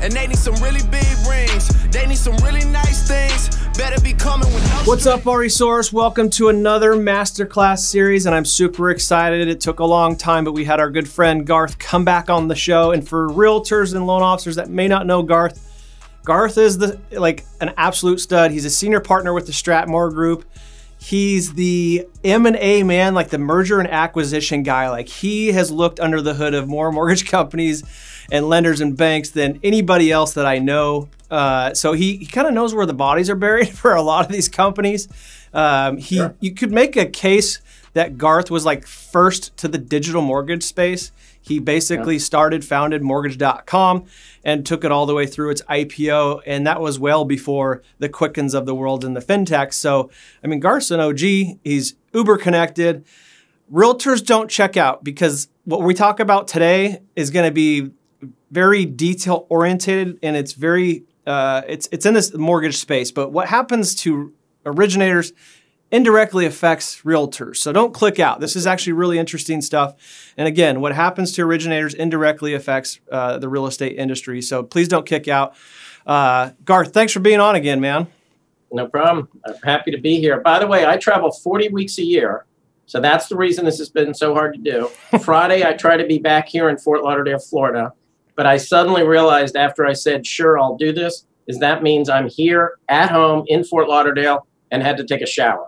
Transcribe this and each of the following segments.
And they need some really big rings. They need some really nice things. Better be coming with no. What's up, RE-Source? Welcome to another Masterclass series, and I'm super excited. It took a long time, but we had our good friend Garth come back on the show. And for realtors and loan officers that may not know Garth, Garth is an absolute stud. He's a senior partner with the Stratmor group. He's the M&A man, like the merger and acquisition guy. Like, he has looked under the hood of more mortgage companies and lenders and banks than anybody else that I know. So he kind of knows where the bodies are buried for a lot of these companies. Sure. You could make a case that Garth was like first to the digital mortgage space. He basically founded mortgage.com and took it all the way through its IPO. And that was well before the Quickens of the world and the fintechs. So, I mean, Garth's an OG. He's uber connected. Realtors don't check out, because what we talk about today is going to be very detail oriented, and it's very, it's in this mortgage space. But what happens to originators indirectly affects realtors. So don't click out. This is actually really interesting stuff. And again, what happens to originators indirectly affects the real estate industry. So please don't kick out. Garth, thanks for being on again, man. No problem. I'm happy to be here. By the way, I travel 40 weeks a year. So that's the reason this has been so hard to do. Friday, I try to be back here in Fort Lauderdale, Florida. But I suddenly realized after I said, sure, I'll do this, that means I'm here at home in Fort Lauderdale and had to take a shower.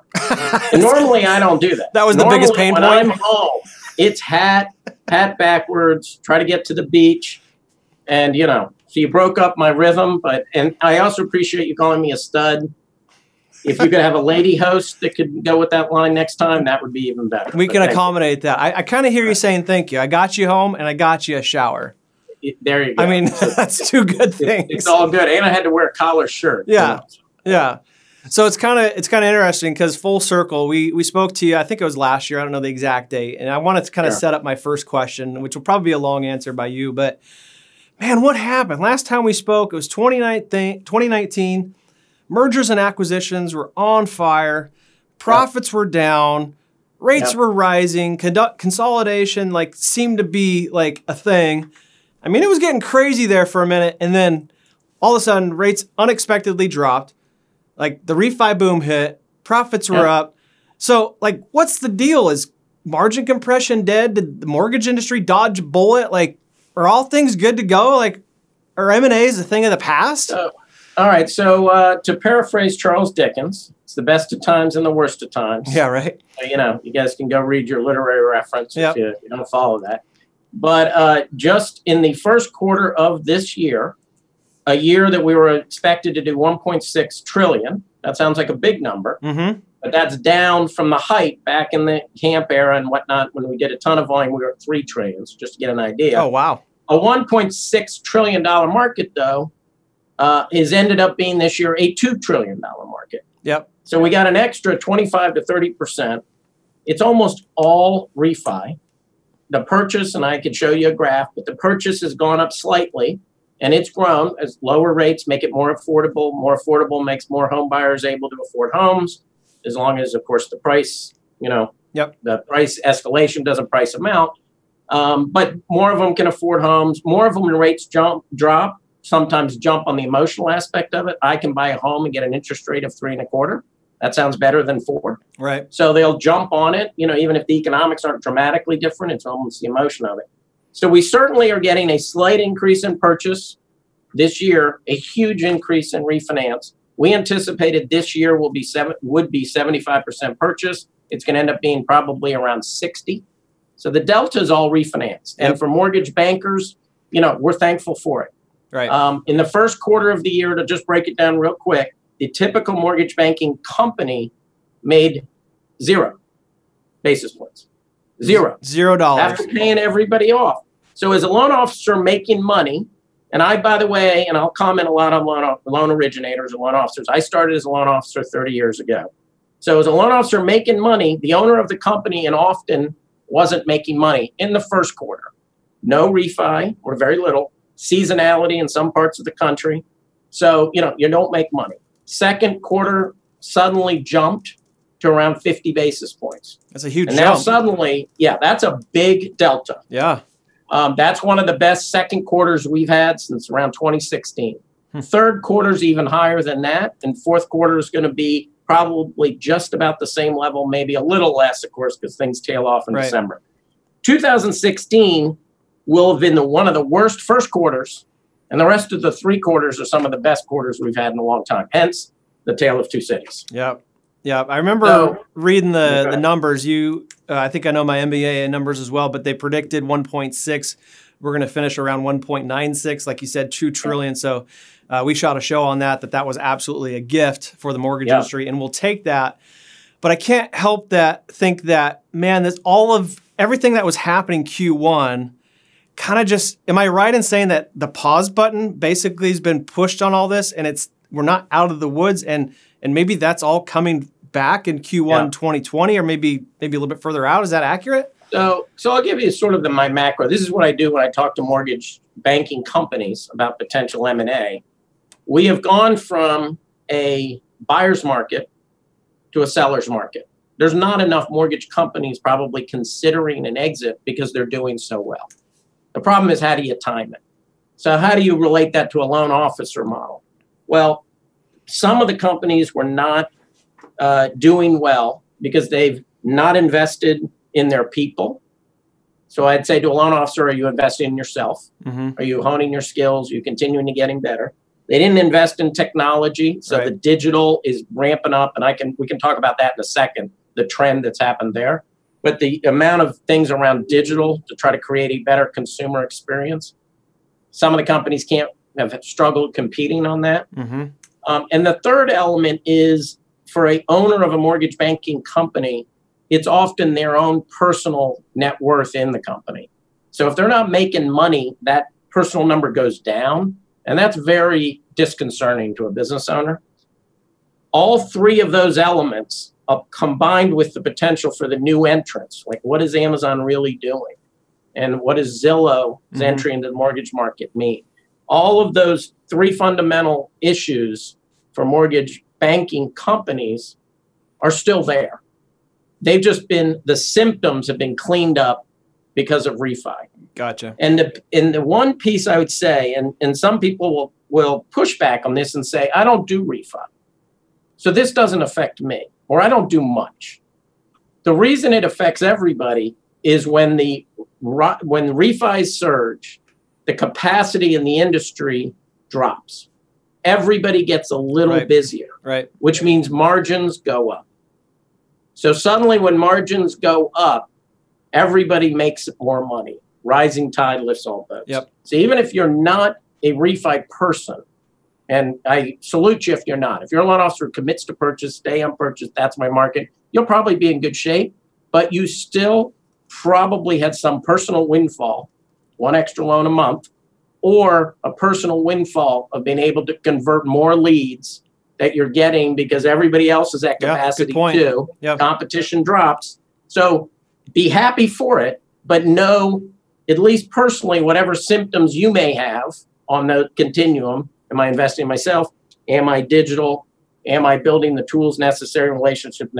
And normally I don't do that. That was the biggest pain point. When I'm home, it's hat backwards, try to get to the beach. And, you know, so you broke up my rhythm. And I also appreciate you calling me a stud. If you could have a lady host that could go with that line next time, that would be even better. We can accommodate that. I kind of hear you saying thank you. I got you home and I got you a shower. There you go. I mean, that's two good things. It's all good. And I had to wear a collar shirt. Yeah. You know, yeah. So it's kind of interesting, because full circle, we spoke to you, I think it was last year, I don't know the exact date. And I wanted to kind of set up my first question, which will probably be a long answer by you. But man, what happened? Last time we spoke, it was 2019. Mergers and acquisitions were on fire. Profits were down. Rates were rising. Consolidation seemed to be like a thing. I mean, it was getting crazy there for a minute. And then all of a sudden, rates unexpectedly dropped. Like, the refi boom hit, profits were up. So, like, what's the deal? Is margin compression dead? Did the mortgage industry dodge a bullet? Like, are all things good to go? Like, are M&As a thing of the past? All right. So, to paraphrase Charles Dickens, it's the best of times and the worst of times. Yeah, right. You know, you guys can go read your literary reference if you don't follow that. But just in the first quarter of this year, a year that we were expected to do 1.6 trillion. That sounds like a big number, but that's down from the height back in the camp era and whatnot. When we did a ton of volume, we were at 3 trillion, so just to get an idea. Oh, wow. A $1.6 trillion market, though, is ended up being this year a $2 trillion market. Yep. So we got an extra 25 to 30%. It's almost all refi. The purchase, and I could show you a graph, but the purchase has gone up slightly. And it's grown as lower rates make it more affordable. More affordable makes more home buyers able to afford homes, as long as, of course, the price, the price escalation doesn't price them out. But more of them can afford homes. More of them when rates drop, sometimes jump on the emotional aspect of it. I can buy a home and get an interest rate of 3.25. That sounds better than 4. Right. So they'll jump on it. You know, even if the economics aren't dramatically different, it's almost the emotion of it. So we certainly are getting a slight increase in purchase this year, a huge increase in refinance. We anticipated this year would be 75% purchase. It's going to end up being probably around 60. So the delta is all refinanced. And for mortgage bankers, you know, we're thankful for it. Right. In the first quarter of the year, to just break it down real quick, the typical mortgage banking company made 0 basis points. $0 after paying everybody off. So as a loan officer making money, and I, by the way, and I'll comment a lot on loan originators and loan officers. I started as a loan officer 30 years ago. So as a loan officer making money, the owner of the company and often wasn't making money in the first quarter. No refi or very little. Seasonality in some parts of the country. So, you know, you don't make money. Second quarter suddenly jumped to around 50 basis points. That's a huge jump. And now suddenly, yeah, that's a big delta. Yeah. That's one of the best second quarters we've had since around 2016. Third quarter's even higher than that, and fourth quarter is going to be probably just about the same level, maybe a little less, of course, because things tail off in December. 2016 will have been one of the worst first quarters, and the rest of the three quarters are some of the best quarters we've had in a long time. Hence, the tale of two cities. Yep. Yeah, I remember reading the numbers. I think I know my MBA numbers as well, but they predicted 1.6. We're going to finish around 1.96, like you said, 2 trillion. So we shot a show on that was absolutely a gift for the mortgage industry, and we'll take that. But I can't help think that, man, everything that was happening Q1 kind of just, am I right in saying that the pause button basically has been pushed on all this, and we're not out of the woods, and maybe that's all coming back in Q1 2020, or maybe a little bit further out? Is that accurate? So I'll give you sort of my macro. This is what I do when I talk to mortgage banking companies about potential M&A. We have gone from a buyer's market to a seller's market. There's not enough mortgage companies probably considering an exit because they're doing so well. The problem is, how do you time it? So how do you relate that to a loan officer model? Well, some of the companies were not doing well because they've not invested in their people. So I'd say to a loan officer, are you investing in yourself? Are you honing your skills? Are you continuing to getting better? They didn't invest in technology, so the digital is ramping up, and we can talk about that in a second, the trend that's happened there. But the amount of things around digital to try to create a better consumer experience, some of the companies have struggled competing on that. And the third element is, for an owner of a mortgage banking company, it's often their own personal net worth in the company. So if they're not making money, that personal number goes down, and that's very disconcerting to a business owner. All three of those elements, combined with the potential for the new entrants, like what is Amazon really doing? And what does Zillow's entry into the mortgage market mean? All of those three fundamental issues for mortgage banking companies are still there. They've just the symptoms have been cleaned up because of refi. Gotcha. And the one piece I would say, and some people will push back on this and say, I don't do refi, so this doesn't affect me, or I don't do much. The reason it affects everybody is when refis surge, the capacity in the industry drops. Everybody gets a little busier, which means margins go up. So suddenly when margins go up, everybody makes more money. Rising tide lifts all boats. So even if you're not a refi person, and I salute you if you're not. If you're a loan officer who commits to purchase, stay on purchase, that's my market, you'll probably be in good shape, but you still probably had some personal windfall, one extra loan a month, or a personal windfall of being able to convert more leads that you're getting because everybody else is at capacity too. Competition drops. So be happy for it, but know, at least personally, whatever symptoms you may have on the continuum, am I investing in myself? Am I digital? Am I building the tools necessary, relationship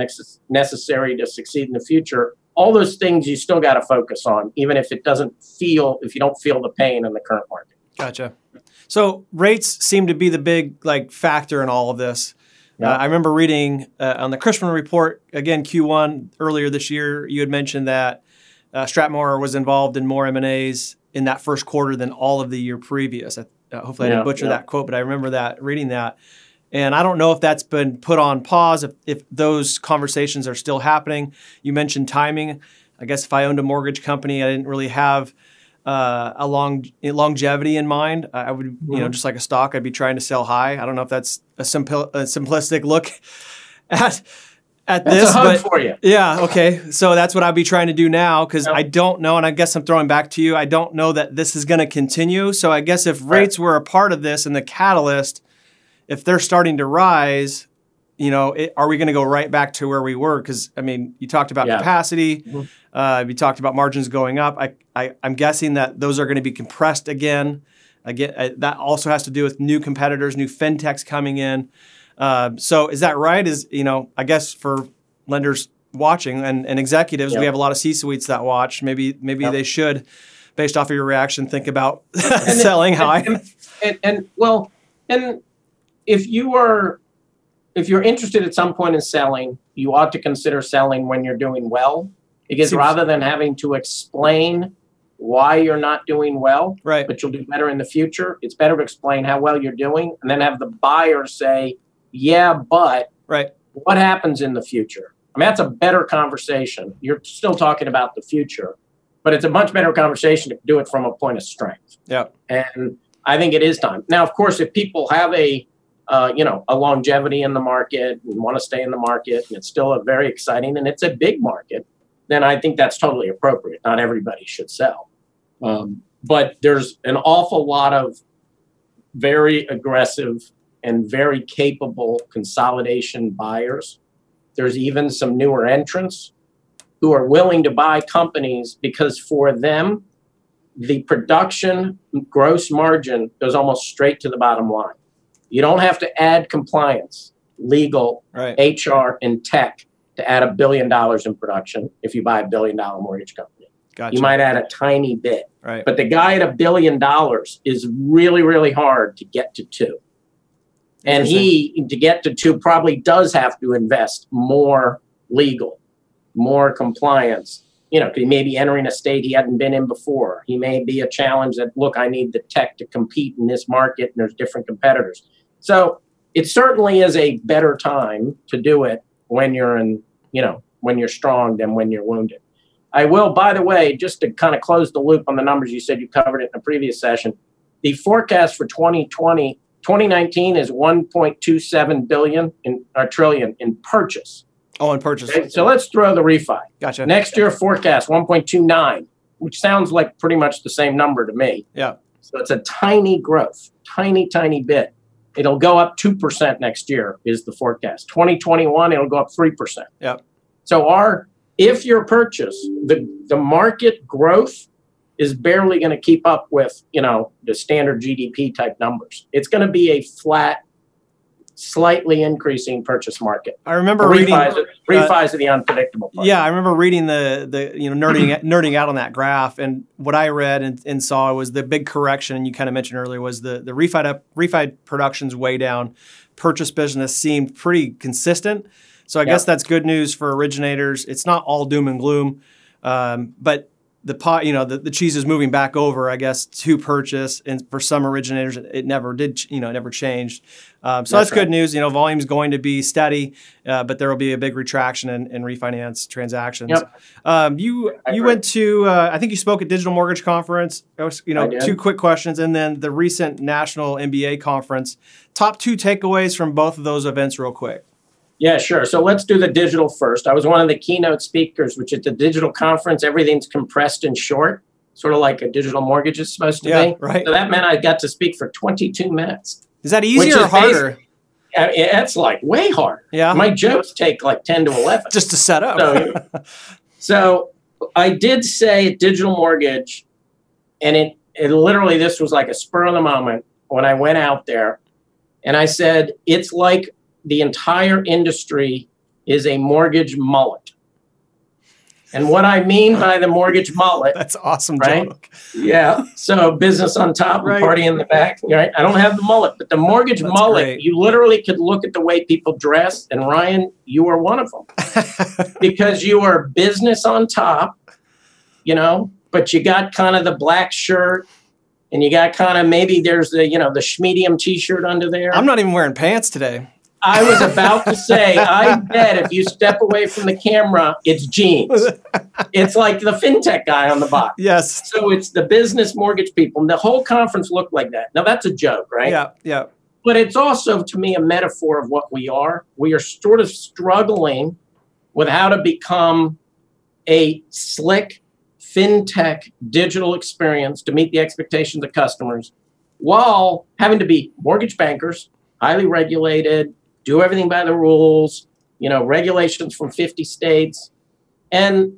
necessary to succeed in the future? All those things you still got to focus on, even if if you don't feel the pain in the current market. Gotcha. So rates seem to be the big factor in all of this. I remember reading on the Cushman report, again, Q1 earlier this year, you had mentioned that Stratmor was involved in more M&As in that first quarter than all of the year previous. Hopefully I didn't butcher that quote, but I remember reading that. And I don't know if that's been put on pause, if those conversations are still happening. You mentioned timing. I guess if I owned a mortgage company, I didn't really have a longevity in mind. I would, just like a stock, I'd be trying to sell high. I don't know if that's a simplistic look at this, a hug for you. Yeah, okay. So that's what I'd be trying to do now, because I don't know, and I guess I'm throwing back to you, I don't know that this is going to continue. So I guess if rates were a part of this and the catalyst, if they're starting to rise, are we going to go right back to where we were? Because, I mean, you talked about capacity. You talked about margins going up. I'm guessing that those are going to be compressed again. That also has to do with new competitors, new fintechs coming in. So is that right? I guess for lenders watching and executives, we have a lot of C-suites that watch. Maybe they should based off of your reaction, think about selling high. And if you're interested at some point in selling, you ought to consider selling when you're doing well, because rather than having to explain why you're not doing well, right, but you'll do better in the future, it's better to explain how well you're doing and then have the buyer say, yeah, but what happens in the future? I mean, that's a better conversation. You're still talking about the future, but it's a much better conversation to do it from a point of strength. Yeah. And I think it is time. Now, of course, if people have a longevity in the market and want to stay in the market, and it's still a very exciting and it's a big market, then I think that's totally appropriate. Not everybody should sell. But there's an awful lot of very aggressive and very capable consolidation buyers. There's even some newer entrants who are willing to buy companies because for them, the production gross margin goes almost straight to the bottom line. You don't have to add compliance, legal, HR, and tech to add $1 billion in production if you buy a $1 billion mortgage company. Gotcha. You might add a tiny bit. Right. But the guy at $1 billion is really, really hard to get to 2. And he, to get to 2, probably does have to invest more legal, more compliance. You know, he may be entering a state he hadn't been in before. He may be a challenge that, look, I need the tech to compete in this market, and there's different competitors. So it certainly is a better time to do it when you're when you're strong than when you're wounded. I will, by the way, just to kind of close the loop on the numbers, you said you covered it in a previous session. The forecast for 2019 is 1.27 trillion in purchase. Oh, in purchase. Okay? So let's throw the refi. Gotcha. Next year forecast 1.29, which sounds like pretty much the same number to me. Yeah. So it's a tiny growth, tiny bit. It'll go up 2% next year is the forecast. 2021, it'll go up 3%. Yeah. So if your purchase, the market growth is barely going to keep up with, the standard GDP type numbers. It's going to be a flat, slightly increasing purchase market. I remember reading refis are the unpredictable part. Yeah, I remember reading the nerding out on that graph, and what I read and saw was the big correction, and you kind of mentioned earlier, was the refi production's way down. Purchase business seemed pretty consistent. So I guess that's good news for originators. It's not all doom and gloom, but the cheese is moving back over, I guess, to purchase. And for some originators, it never did, it never changed. So that's good news. Volume's going to be steady, but there will be a big retraction in refinance transactions. Yep. You went to, I think you spoke at Digital Mortgage Conference. 2 quick questions, and then the recent National MBA Conference. Top 2 takeaways from both of those events, real quick. Yeah, sure. So let's do the digital first. I was one of the keynote speakers, which at the digital conference, everything's compressed and short, sort of like a digital mortgage is supposed to be. Right. So that meant I got to speak for 22 minutes. Is that easier or harder? It's like way harder. Yeah. My jokes take like 10 to 11. Just to set up. So I did say at Digital Mortgage, and it literally, this was like a spur of the moment when I went out there, and I said, it's like the entire industry is a mortgage mullet. And what I mean by the mortgage mullet. That's awesome, right? Joke. Yeah. So business on top and party in the back. Right? I don't have the mullet, but the mortgage mullet, great. You literally could look at the way people dress. And Ryan, you are one of them. Because you are business on top, but you got kind of the black shirt. And you got kind of, maybe there's the, the schmedium t-shirt under there. I'm not even wearing pants today. I was about to say, I bet if you step away from the camera, it's jeans. It's like the fintech guy on the box. Yes. So it's the business mortgage people. And the whole conference looked like that. Now, that's a joke, right? Yeah, yeah. But it's also, to me, a metaphor of what we are. We are sort of struggling with how to become a slick fintech digital experience to meet the expectations of customers while having to be mortgage bankers, highly regulated, do everything by the rules, regulations from 50 states, and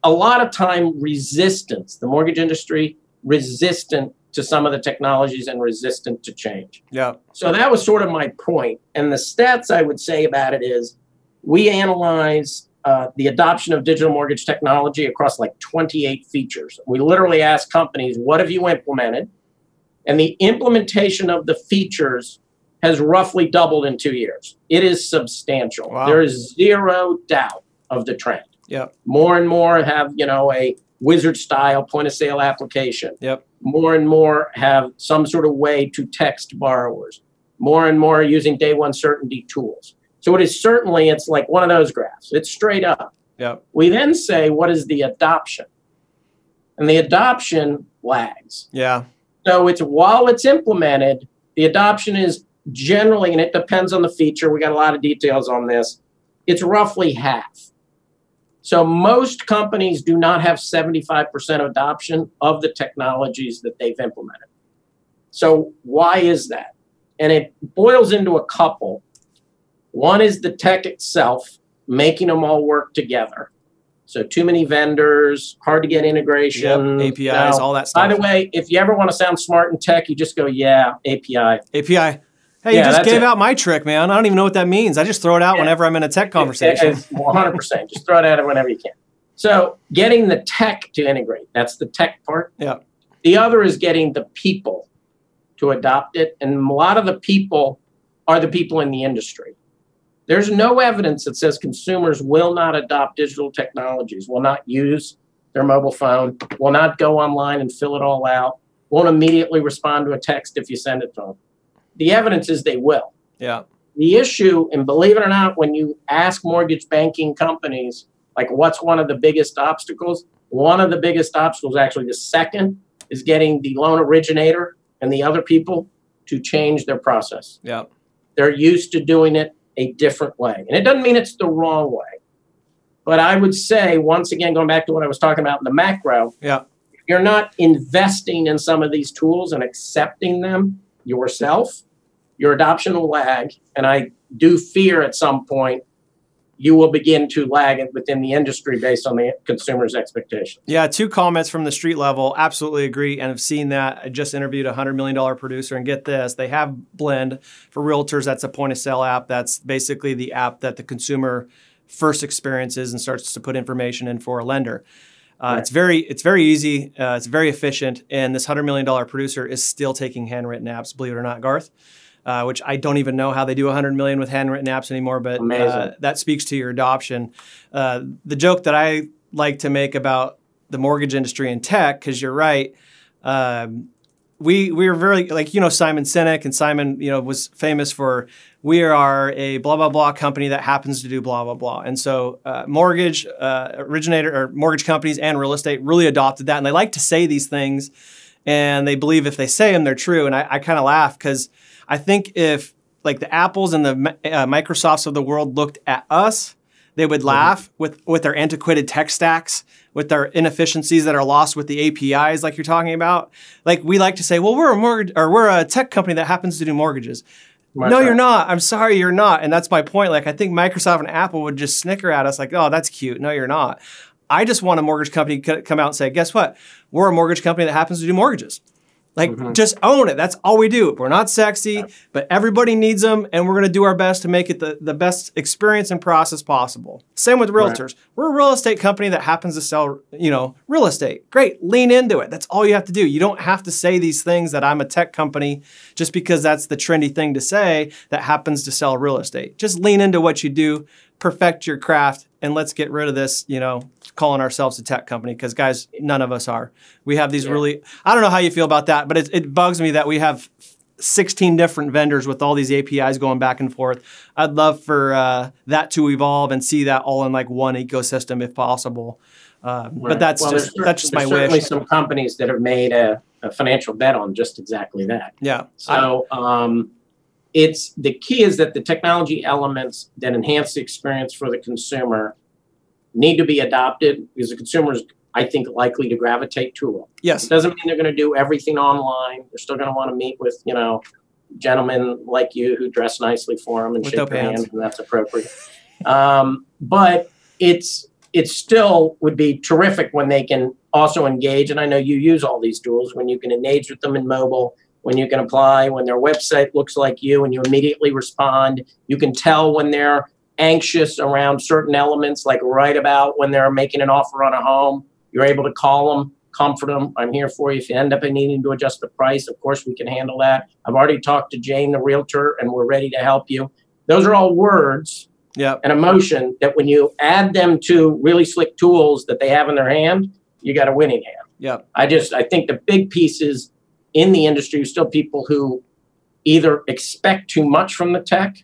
a lot of time resistance, the mortgage industry resistant to some of the technologies and resistant to change. Yeah. So that was sort of my point. And the stats I would say about it is we analyze the adoption of digital mortgage technology across like 28 features. We literally ask companies, what have you implemented? And the implementation of the features has roughly doubled in 2 years. It is substantial. Wow. There is zero doubt of the trend. Yep. More and more have, a wizard style point of sale application. Yep. More and more have some sort of way to text borrowers. More and more are using day one certainty tools. So it is certainly, it's like one of those graphs. It's straight up. Yep. We then say, what is the adoption? And the adoption lags. Yeah. So while it's implemented, the adoption is generally, and it depends on the feature, we got a lot of details on this, it's roughly half. So most companies do not have 75% adoption of the technologies that they've implemented. So why is that? And it boils into a couple. One is the tech itself, making them all work together. So too many vendors, hard to get integration. Yep, APIs, all that stuff. By the way, if you ever want to sound smart in tech, you just go, yeah, API. API. Hey, you just gave out my trick, man. I don't even know what that means. I just throw it out whenever I'm in a tech conversation. 100%. Just throw it out whenever you can. So getting the tech to integrate, that's the tech part. Yeah. The other is getting the people to adopt it. And a lot of the people are the people in the industry. There's no evidence that says consumers will not adopt digital technologies, will not use their mobile phone, will not go online and fill it all out, won't immediately respond to a text if you send it to them. The evidence is they will. Yeah. The issue, and believe it or not, when you ask mortgage banking companies, like what's one of the biggest obstacles? One of the biggest obstacles, actually the second, is getting the loan originator and the other people to change their process. Yeah. They're used to doing it a different way. And it doesn't mean it's the wrong way. But I would say, once again, going back to what I was talking about in the macro, yeah, if you're not investing in some of these tools and accepting them yourself, your adoption will lag. And I do fear at some point you will begin to lag within the industry based on the consumer's expectations. Yeah, 2 comments from the street level. Absolutely agree and have seen that. I just interviewed a $100 million producer, and get this, they have Blend for realtors. That's a point of sale app. That's basically the app that the consumer first experiences and starts to put information in for a lender. Right. It's very easy. It's very efficient. And this $100 million producer is still taking handwritten apps, believe it or not, Garth. Which I don't even know how they do 100 million with handwritten apps anymore, but that speaks to your adoption. The joke that I like to make about the mortgage industry and tech, because you're right, we were very, like, Simon Sinek, and Simon, was famous for, we are a blah, blah, blah company that happens to do blah, blah, blah. And so mortgage originator or mortgage companies and real estate really adopted that. And they like to say these things, and they believe if they say them, they're true. And I kind of laugh because I think if like the Apples and the Microsofts of the world looked at us, they would laugh with their antiquated tech stacks, with their inefficiencies that are lost with the APIs like you're talking about. Like, we like to say, well, we're a tech company that happens to do mortgages. No, you're not. I'm sorry, you're not. And that's my point. Like, I think Microsoft and Apple would just snicker at us like, oh, that's cute. No, you're not. I just want a mortgage company to come out and say, guess what? We're a mortgage company that happens to do mortgages. Like, just own it. That's all we do. We're not sexy, but everybody needs them, and we're going to do our best to make it the best experience and process possible. Same with realtors. Right. We're a real estate company that happens to sell, real estate. Great. Lean into it. That's all you have to do. You don't have to say these things that I'm a tech company just because that's the trendy thing to say that happens to sell real estate. Just lean into what you do, perfect your craft, and let's get rid of this, calling ourselves a tech company, because, guys, none of us are. We have these really, I don't know how you feel about that, but it bugs me that we have 16 different vendors with all these APIs going back and forth. I'd love for that to evolve and see that all in like one ecosystem if possible. But that's just my wish. There's certainly some companies that have made a financial bet on just exactly that. Yeah. So it's the key is that the technology elements that enhance the experience for the consumer need to be adopted, because the consumer is, I think, likely to gravitate to them. Yes. It doesn't mean they're going to do everything online. They're still going to want to meet with, gentlemen like you who dress nicely for them and shake their hand, and that's appropriate. But it's still would be terrific when they can also engage. And I know you use all these tools, when you can engage with them in mobile, when you can apply, when their website looks like you and you immediately respond. You can tell when they're anxious around certain elements, like right about when they're making an offer on a home, you're able to call them, comfort them. I'm here for you. If you end up needing to adjust the price, of course, we can handle that. I've already talked to Jane, the realtor, and we're ready to help you. Those are all words and emotion that when you add them to really slick tools that they have in their hand, you got a winning hand. Yeah. I think the big piece is in the industry, still people who either expect too much from the tech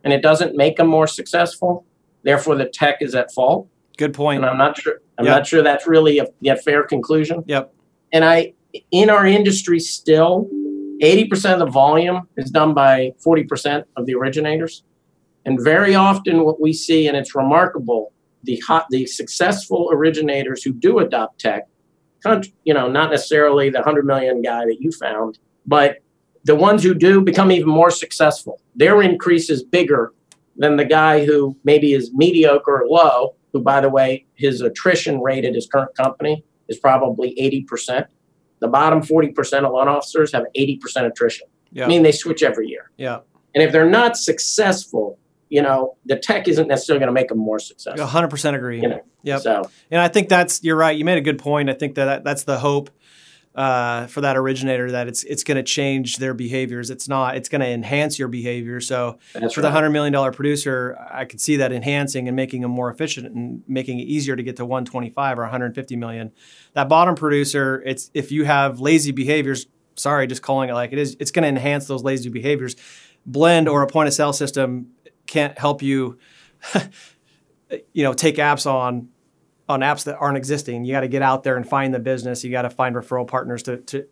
and it doesn't make them more successful. Therefore, the tech is at fault. Good point. And I'm not sure that's really a fair conclusion. Yep. And in our industry still, 80% of the volume is done by 40% of the originators. And very often what we see, and it's remarkable, the successful originators who do adopt tech, not necessarily the 100 million guy that you found, but the ones who do become even more successful. Their increase is bigger than the guy who maybe is mediocre or low, who, by the way, his attrition rate at his current company is probably 80%. The bottom 40% of loan officers have 80% attrition. Yeah. I mean, they switch every year. Yeah. And if they're not successful, the tech isn't necessarily going to make them more successful. 100% agree. Yep. So, and I think you're right. You made a good point. I think that's the hope for that originator, that it's going to change their behaviors. It's going to enhance your behavior. So for the $100 million producer, I could see that enhancing and making them more efficient and making it easier to get to 125 or 150 million. That bottom producer, if you have lazy behaviors, sorry, just calling it like it is, it's going to enhance those lazy behaviors. Blend or a point of sale system can't help you, take apps on apps that aren't existing. You got to get out there and find the business. You got to find referral partners to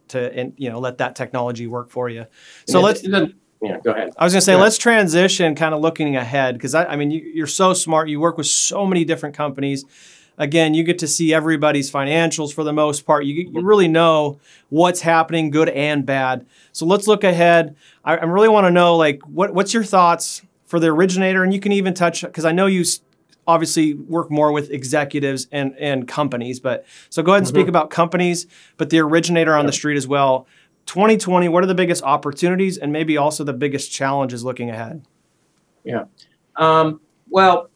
let that technology work for you. So go ahead. I was going to say, let's transition kind of looking ahead, because you're so smart. You work with so many different companies. Again, you get to see everybody's financials for the most part. You really know what's happening, good and bad. So let's look ahead. I really want to know, like, what's your thoughts for the originator? And you can even touch, because I know you obviously work more with executives and companies, so go ahead and speak about companies, but the originator on the street as well. 2020, what are the biggest opportunities and maybe also the biggest challenges looking ahead? Yeah. Well,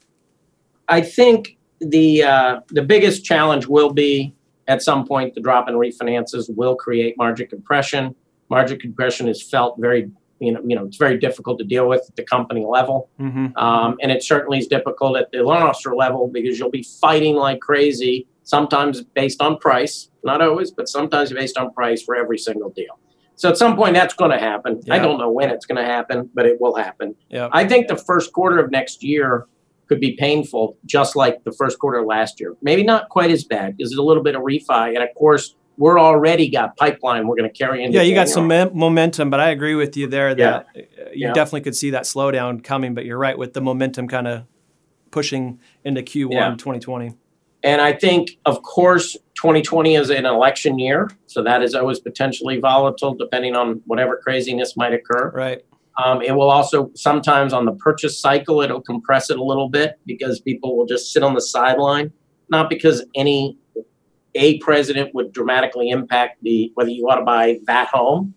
I think the biggest challenge will be, at some point, the drop in refinances will create margin compression. Margin compression is felt very, it's very difficult to deal with at the company level. And it certainly is difficult at the loan officer level, because you'll be fighting like crazy, sometimes based on price, not always, but sometimes based on price for every single deal. So at some point that's going to happen. I don't know when it's going to happen, but it will happen. I think the first quarter of next year could be painful, just like the first quarter of last year. Maybe not quite as bad, because there's a little bit of refi. And of course, we're already got pipeline we're going to carry into you got some momentum, but I agree with you there that you definitely could see that slowdown coming. But you're right, with the momentum kind of pushing into Q1 2020. And I think, of course, 2020 is an election year, so that is always potentially volatile depending on whatever craziness might occur. Right. It will also, sometimes on the purchase cycle, it'll compress it a little bit, because people will just sit on the sideline, not because a president would dramatically impact whether you want to buy that home,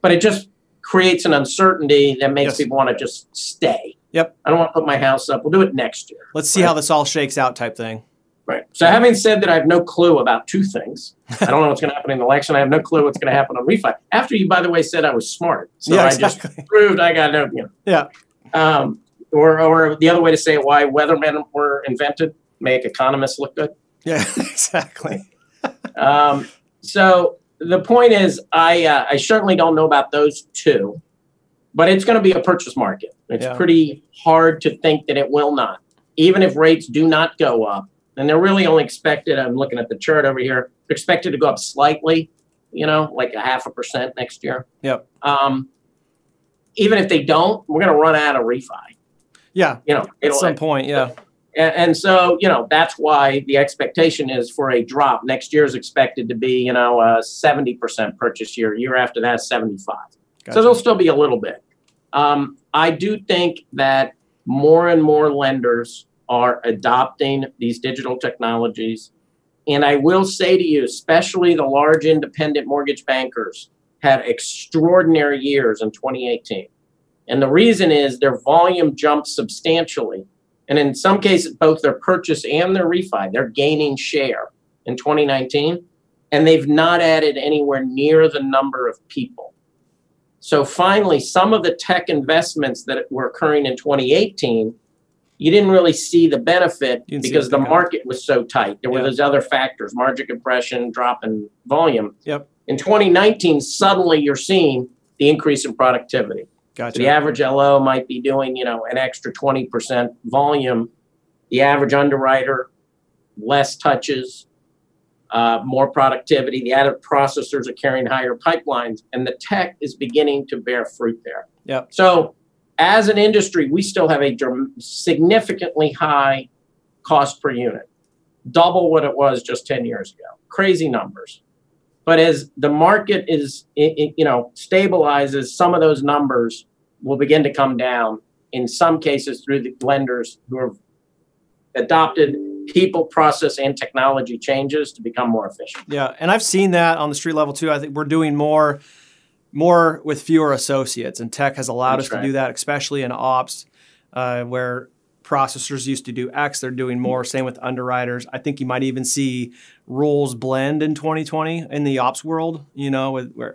but it just creates an uncertainty that makes people want to just stay. Yep. I don't want to put my house up. We'll do it next year. Let's see how this all shakes out, type thing. Right. So having said that, I have no clue about two things. I don't know what's going to happen in the election. I have no clue what's going to happen on refi. After you, by the way, said I was smart. So I just proved I got no, Yeah. Or the other way to say it, why weathermen were invented, make economists look good. Yeah, exactly. So the point is, I certainly don't know about those two, but it's going to be a purchase market. It's pretty hard to think that it will not. Even if rates do not go up, and they're really only expected, I'm looking at the chart over here, they're expected to go up slightly, like 0.5% next year. Yep. Even if they don't, we're going to run out of refi. Yeah. At some point, yeah. And so, that's why the expectation is for a drop. Next year is expected to be, a 70% purchase year. Year after that, 75. Gotcha. So there'll still be a little bit. I do think that more and more lenders are adopting these digital technologies. And I will say to you, especially the large independent mortgage bankers had extraordinary years in 2018. And the reason is their volume jumped substantially. And in some cases, both their purchase and their refi, they're gaining share in 2019. And they've not added anywhere near the number of people. So finally, some of the tech investments that were occurring in 2018, you didn't really see the benefit because the market was so tight. There were those other factors, margin compression, drop in volume. Yep. In 2019, suddenly you're seeing the increase in productivity. Gotcha. So the average LO might be doing, an extra 20% volume. The average underwriter, less touches, more productivity. The added processors are carrying higher pipelines, and the tech is beginning to bear fruit there. Yep. So as an industry, we still have a significantly high cost per unit, double what it was just 10 years ago. Crazy numbers. But as the market is, stabilizes, some of those numbers will begin to come down, in some cases through the lenders who have adopted people, process, and technology changes to become more efficient. Yeah, and I've seen that on the street level too. I think we're doing more with fewer associates, and tech has allowed us to do that, especially in ops, where processors used to do X, they're doing more. Same with underwriters. I think you might even see roles blend in 2020 in the ops world,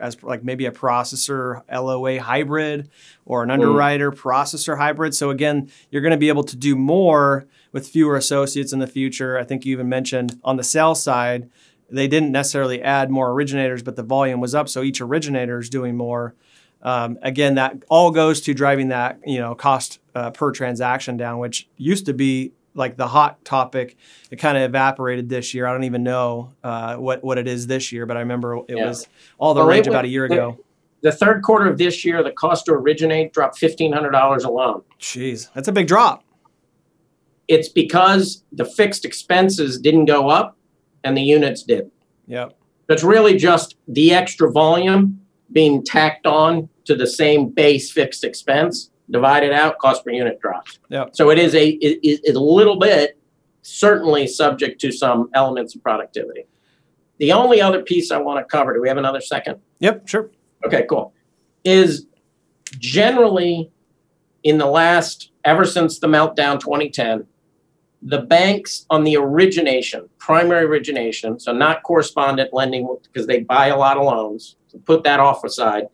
as like maybe a processor LOA hybrid or an underwriter processor hybrid. So again, you're going to be able to do more with fewer associates in the future. I think you even mentioned on the sales side, they didn't necessarily add more originators, but the volume was up. So each originator is doing more. Again, that all goes to driving that, cost per transaction down, which used to be like the hot topic. It kind of evaporated this year. I don't even know what it is this year, but I remember it was all the rage about a year ago. The third quarter of this year, the cost to originate dropped $1,500 alone. Jeez, that's a big drop. It's because the fixed expenses didn't go up and the units did. Yep. It's really just the extra volume being tacked on to the same base fixed expense, divided out, cost per unit drops. Yep. So it is a little bit certainly subject to some elements of productivity. The only other piece I want to cover, do we have another second? Yep, sure. Okay, cool. Is generally in the last, ever since the meltdown 2010, the banks on the origination, primary origination, so not correspondent lending because they buy a lot of loans, so put that off aside.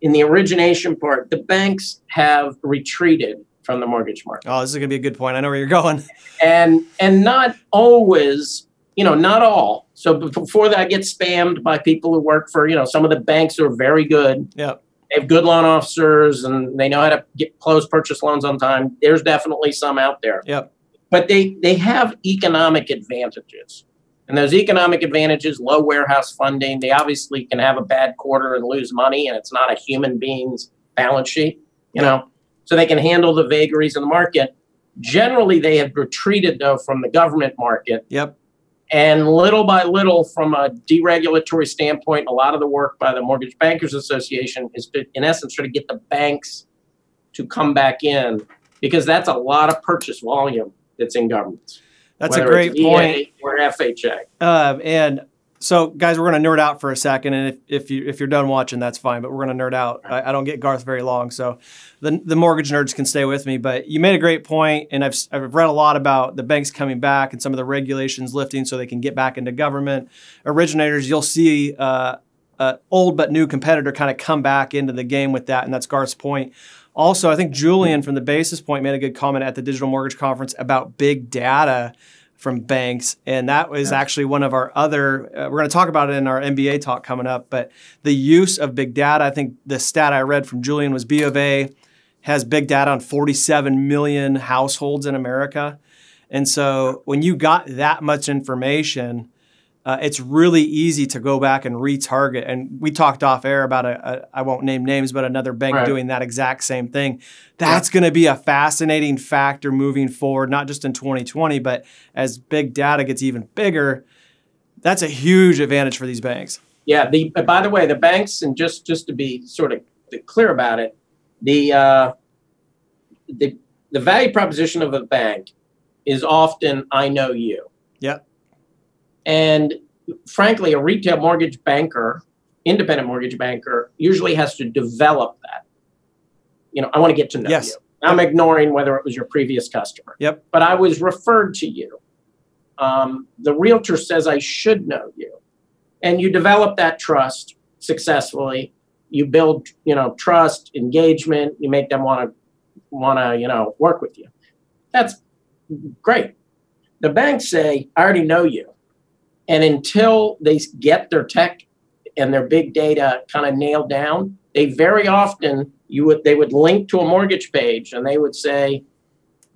In the origination part, the banks have retreated from the mortgage market. Oh, this is going to be a good point. I know where you're going. And not always, not all. So before that, I get spammed by people who work for, some of the banks who are very good. Yep. They have good loan officers and they know how to close purchase loans on time. There's definitely some out there. Yep. But they have economic advantages. And those economic advantages, low warehouse funding, they obviously can have a bad quarter and lose money, and it's not a human being's balance sheet, so they can handle the vagaries of the market. Generally, they have retreated, though, from the government market. Yep. And little by little, from a deregulatory standpoint, a lot of the work by the Mortgage Bankers Association is to, in essence, try to get the banks to come back in, because that's a lot of purchase volume that's in governments. That's a great point. Or FHA. And so, guys, we're going to nerd out for a second, and if you're done watching, that's fine. But we're going to nerd out. I don't get Garth very long, so the mortgage nerds can stay with me. But you made a great point, and I've read a lot about the banks coming back and some of the regulations lifting so they can get back into government. Originators, you'll see old but new competitor kind of come back into the game with that, and that's Garth's point. Also, I think Julian from the Basis Point made a good comment at the Digital Mortgage Conference about big data from banks, and that was actually one of our other, we're going to talk about it in our MBA talk coming up, but the use of big data, I think the stat I read from Julian was B of A has big data on 47 million households in America. And so when you got that much information, it's really easy to go back and retarget. And we talked off air about I won't name names, but another bank doing that exact same thing. That's going to be a fascinating factor moving forward, not just in 2020, but as big data gets even bigger, that's a huge advantage for these banks. Yeah. By the way, the banks, and just to be sort of clear about it, the value proposition of a bank is often, I know you. Yeah. And frankly, a retail mortgage banker, independent mortgage banker, usually has to develop that. I want to get to know you. I'm ignoring whether it was your previous customer. Yep. But I was referred to you. The realtor says I should know you. And you develop that trust successfully. You build, trust, engagement. You make them want to, work with you. That's great. The banks say, I already know you. And until they get their tech and their big data kind of nailed down, they very often, they would link to a mortgage page and they would say,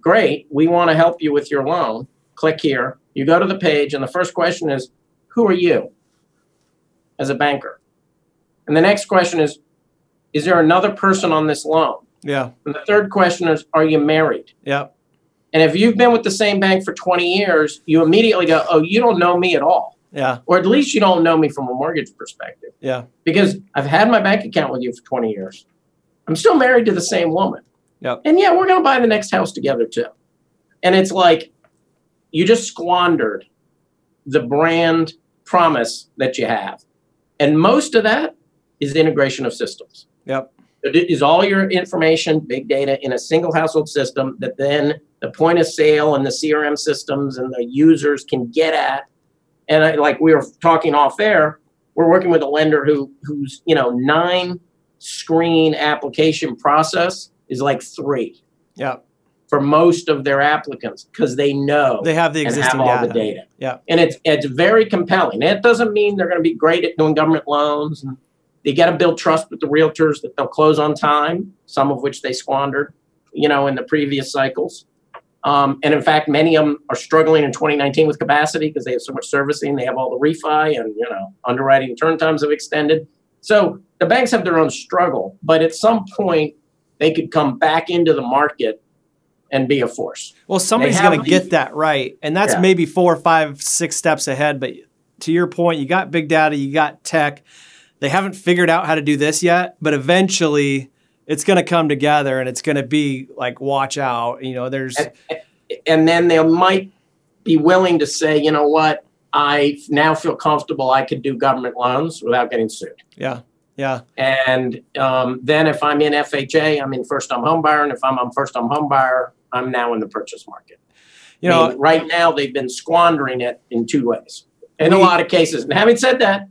great, we want to help you with your loan. Click here. You go to the page and the first question is, who are you as a banker? And the next question is there another person on this loan? Yeah. And the third question is, are you married? Yeah. And if you've been with the same bank for 20 years, you immediately go, oh, you don't know me at all. Yeah. Or at least you don't know me from a mortgage perspective. Yeah. Because I've had my bank account with you for 20 years. I'm still married to the same woman. Yep. And yeah, we're going to buy the next house together too. And it's like, you just squandered the brand promise that you have. And most of that is the integration of systems. Yep. It is all your information, big data in a single household system that then the point of sale and the CRM systems and the users can get at. And like we were talking off air, we're working with a lender whose 9 screen application process is like 3. Yeah. For most of their applicants, because they know they have the existing and have all data. the data. Yeah. And it's very compelling. It doesn't mean they're going to be great at doing government loans. And they got to build trust with the realtors that they'll close on time, some of which they squandered, in the previous cycles. And in fact, many of them are struggling in 2019 with capacity because they have so much servicing. They have all the refi and, underwriting turn times have extended. So the banks have their own struggle, but at some point they could come back into the market and be a force. Well, somebody's going to get that right. And that's maybe 4, 5, 6 steps ahead. But to your point, you got big data, you got tech. They haven't figured out how to do this yet, but eventually it's going to come together and it's going to be like, watch out. And then they might be willing to say, you know what, I now feel comfortable I could do government loans without getting sued. Yeah. Yeah. And then if I'm in FHA, I'm in first-time home buyer. And if I'm on first-time home buyer, I'm now in the purchase market. Right now they've been squandering it in 2 ways in a lot of cases. And having said that,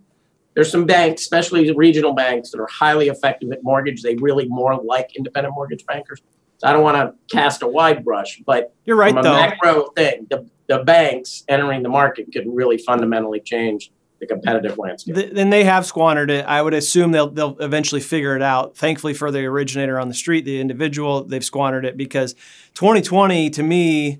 there's some banks, especially regional banks, that are highly effective at mortgage. They really more like independent mortgage bankers. So I don't want to cast a wide brush, but you're right, from a macro thing, the banks entering the market could really fundamentally change the competitive landscape. Then they have squandered it. I would assume they'll eventually figure it out. Thankfully for the originator on the street, the individual, they've squandered it because 2020 to me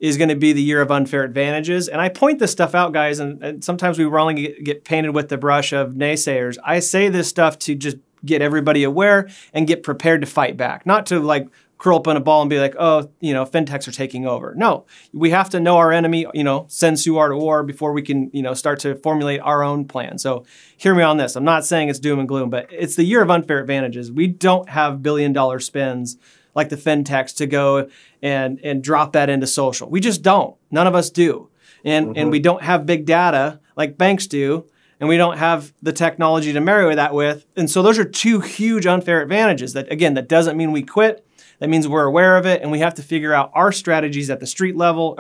is going to be the year of unfair advantages. And I point this stuff out, guys, and sometimes we wrongly get painted with the brush of naysayers. I say this stuff to just get everybody aware and get prepared to fight back, not to like curl up in a ball and be like, oh, fintechs are taking over. No, we have to know our enemy, send Sue to war before we can, start to formulate our own plan. So hear me on this. I'm not saying it's doom and gloom, but it's the year of unfair advantages. We don't have billion-dollar spends like the fintechs to go and drop that into social. We just don't. None of us do. And we don't have big data like banks do. And we don't have the technology to marry that with. And so those are 2 huge unfair advantages that, again, that doesn't mean we quit. That means we're aware of it, and we have to figure out our strategies at the street level,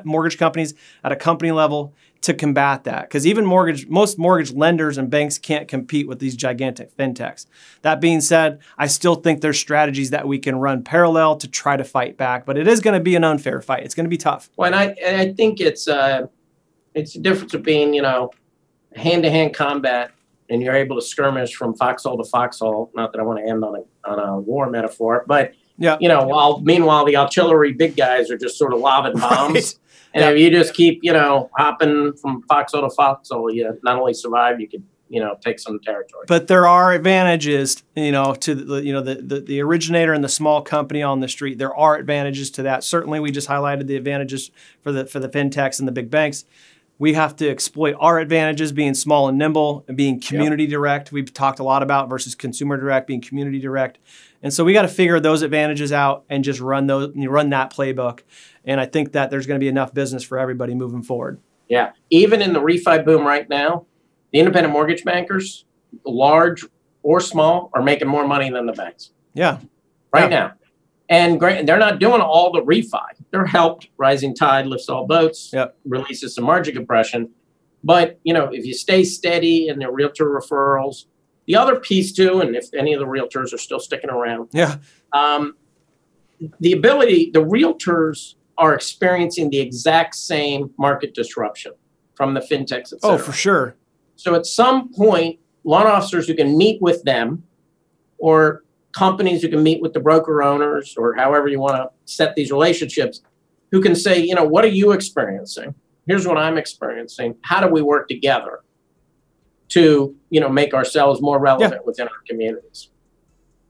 mortgage companies at a company level to combat that. Because even most mortgage lenders and banks can't compete with these gigantic fintechs. That being said, I still think there's strategies that we can run parallel to try to fight back, but it is going to be an unfair fight. It's going to be tough. Well, and I think it's the difference of being, hand-to-hand combat, and you're able to skirmish from foxhole to foxhole. Not that I want to end on a war metaphor, but while meanwhile the artillery big guys are just sort of lobbing bombs. Right. And if you just keep, hopping from foxhole to foxhole, you not only survive, you could, take some territory. But there are advantages, to the originator and the small company on the street. There are advantages to that. Certainly, we just highlighted the advantages for the fintechs and the big banks. We have to exploit our advantages, being small and nimble and being community direct. We've talked a lot about versus consumer direct, being community direct. And so we got to figure those advantages out and just run that playbook. And I think that there's going to be enough business for everybody moving forward. Yeah. Even in the refi boom right now, the independent mortgage bankers, large or small, are making more money than the banks. Yeah. right now. And they're not doing all the refi. They're helped. Rising tide lifts all boats, releases some margin compression. But, you know, if you stay steady in their realtor referrals, the other piece too, and if any of the realtors are still sticking around, the realtors are experiencing the exact same market disruption from the fintechs, et cetera. Oh, for sure. So at some point, loan officers who can meet with them, or companies who can meet with the broker owners, or however you want to set these relationships, who can say, you know, what are you experiencing? Here's what I'm experiencing. How do we work together to, you know, make ourselves more relevant within our communities?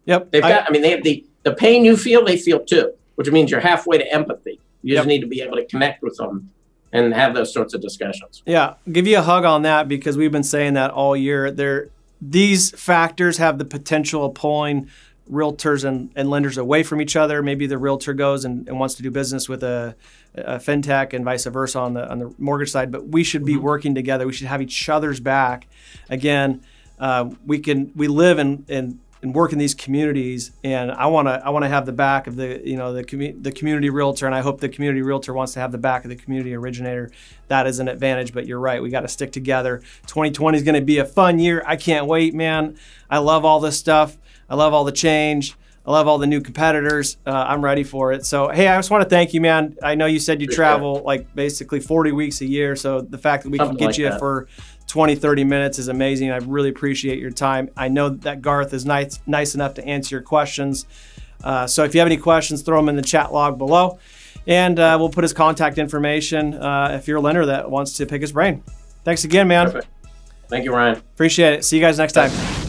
Yep. They've got, I mean, they have the pain you feel, they feel too, which means you're halfway to empathy. You just need to be able to connect with them and have those sorts of discussions. Yeah. I'll give you a hug on that, because we've been saying that all year. These factors have the potential of pulling realtors and lenders away from each other. Maybe the realtor goes and wants to do business with a fintech and vice versa on the mortgage side. But we should be working together. We should have each other's back. Again, we live and work in these communities, and I want to have the back of the community realtor, and I hope the community realtor wants to have the back of the community originator. That is an advantage. But you're right, we got to stick together. 2020 is going to be a fun year. I can't wait, man. I love all this stuff. I love all the change. I love all the new competitors. I'm ready for it. So, hey, I just want to thank you, man. I know you said you travel like basically 40 weeks a year. So the fact that we can get you for 20, 30 minutes is amazing. I really appreciate your time. I know that Garth is nice enough to answer your questions. So if you have any questions, throw them in the chat log below. And we'll put his contact information if you're a lender that wants to pick his brain. Thanks again, man. Perfect. Thank you, Ryan. Appreciate it. See you guys next time.